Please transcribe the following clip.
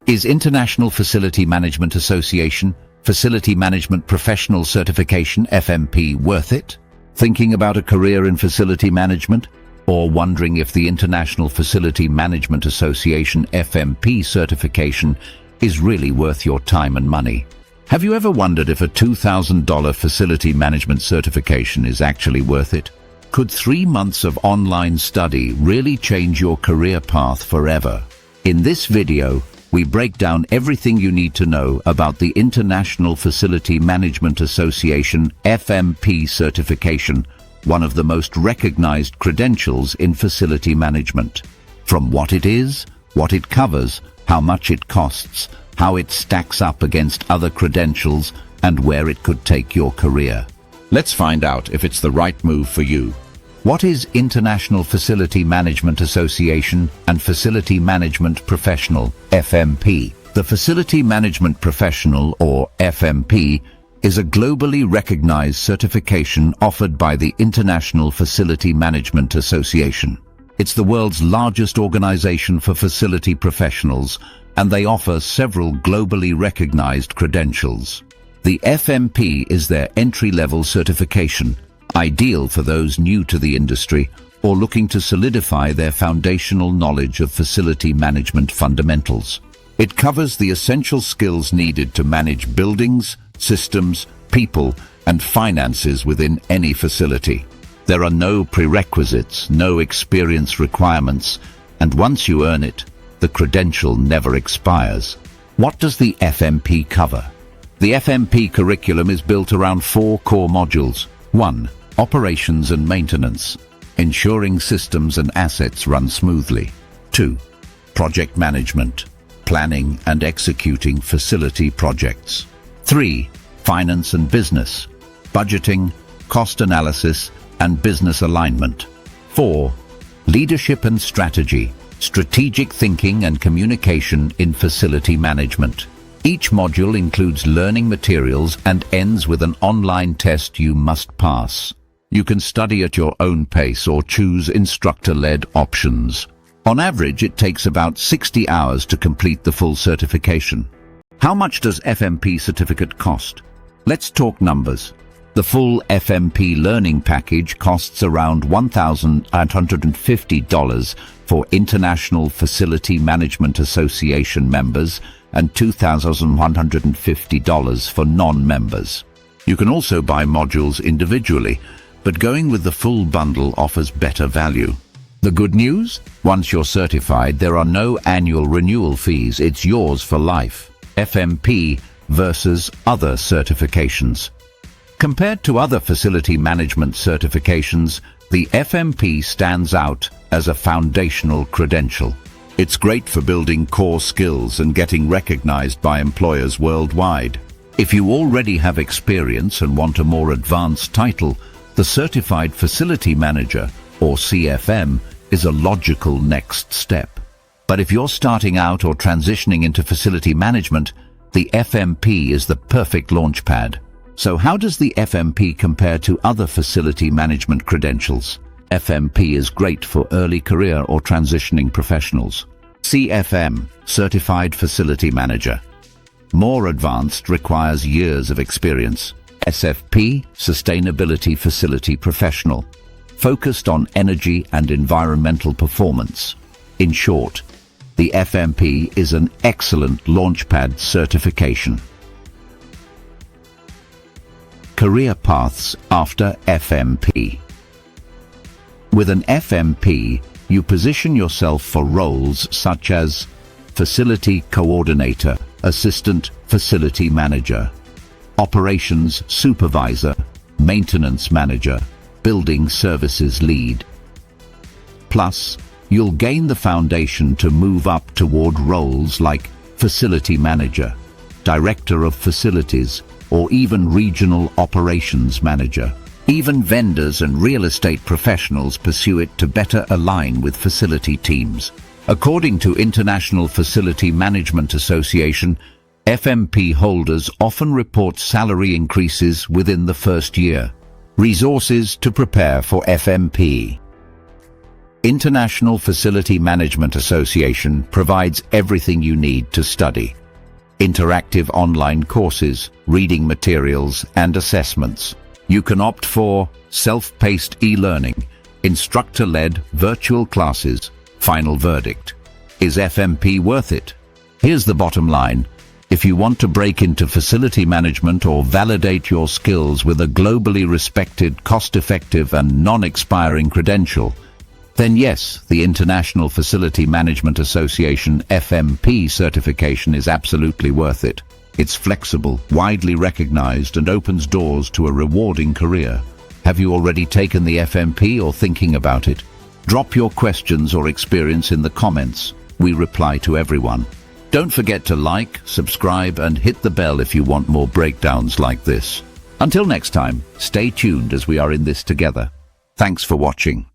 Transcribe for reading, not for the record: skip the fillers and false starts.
Is International Facility Management Association Facility Management Professional Certification FMP worth it? Thinking about a career in facility management? Or wondering if the International Facility Management Association FMP certification is really worth your time and money? Have you ever wondered if a $2,000 facility management certification is actually worth it? Could 3 months of online study really change your career path forever? In this video, we break down everything you need to know about the International Facility Management Association FMP certification, one of the most recognized credentials in facility management. From what it is, what it covers, how much it costs, how it stacks up against other credentials, and where it could take your career. Let's find out if it's the right move for you. What is International Facility Management Association and Facility Management Professional, FMP? The Facility Management Professional, or FMP, is a globally recognized certification offered by the International Facility Management Association. It's the world's largest organization for facility professionals, and they offer several globally recognized credentials. The FMP is their entry-level certification, ideal for those new to the industry or looking to solidify their foundational knowledge of facility management fundamentals. It covers the essential skills needed to manage buildings, systems, people, and finances within any facility. There are no prerequisites, no experience requirements, and once you earn it, the credential never expires. What does the FMP cover? The FMP curriculum is built around 4 core modules. 1. Operations and maintenance, ensuring systems and assets run smoothly. 2. Project management, planning and executing facility projects. 3. Finance and business, budgeting, cost analysis, and business alignment. 4. Leadership and strategy, strategic thinking and communication in facility management. Each module includes learning materials and ends with an online test you must pass. You can study at your own pace or choose instructor-led options. On average, it takes about 60 hours to complete the full certification. How much does FMP certificate cost? Let's talk numbers. The full FMP learning package costs around $1,850 for International Facility Management Association members and $2,150 for non-members. You can also buy modules individually, but going with the full bundle offers better value. The good news? Once you're certified, there are no annual renewal fees. It's yours for life. FMP versus other certifications. Compared to other facility management certifications, the FMP stands out as a foundational credential. It's great for building core skills and getting recognized by employers worldwide. If you already have experience and want a more advanced title, the Certified Facility Manager, or CFM, is a logical next step. But if you're starting out or transitioning into facility management, the FMP is the perfect launchpad. So how does the FMP compare to other facility management credentials? FMP is great for early career or transitioning professionals. CFM, Certified Facility Manager. More advanced, requires years of experience. SFP, Sustainability Facility Professional. Focused on energy and environmental performance. In short, the FMP is an excellent launchpad certification. Career paths after FMP. With an FMP, you position yourself for roles such as Facility Coordinator, Assistant Facility Manager, Operations Supervisor, Maintenance Manager, Building Services Lead. Plus, you'll gain the foundation to move up toward roles like Facility Manager, Director of Facilities, or even Regional Operations Manager. Even vendors and real estate professionals pursue it to better align with facility teams. According to International Facility Management Association, FMP holders often report salary increases within the first year. Resources to prepare for FMP. International Facility Management Association provides everything you need to study. Interactive online courses, reading materials, and assessments. You can opt for self-paced e-learning, instructor-led virtual classes. Final verdict. Is FMP worth it? Here's the bottom line. If you want to break into facility management or validate your skills with a globally respected, cost-effective, and non-expiring credential, then yes, the International Facility Management Association FMP certification is absolutely worth it. It's flexible, widely recognized, and opens doors to a rewarding career. Have you already taken the FMP or thinking about it? Drop your questions or experience in the comments. We reply to everyone. Don't forget to like, subscribe, and hit the bell if you want more breakdowns like this. Until next time, stay tuned as we are in this together. Thanks for watching.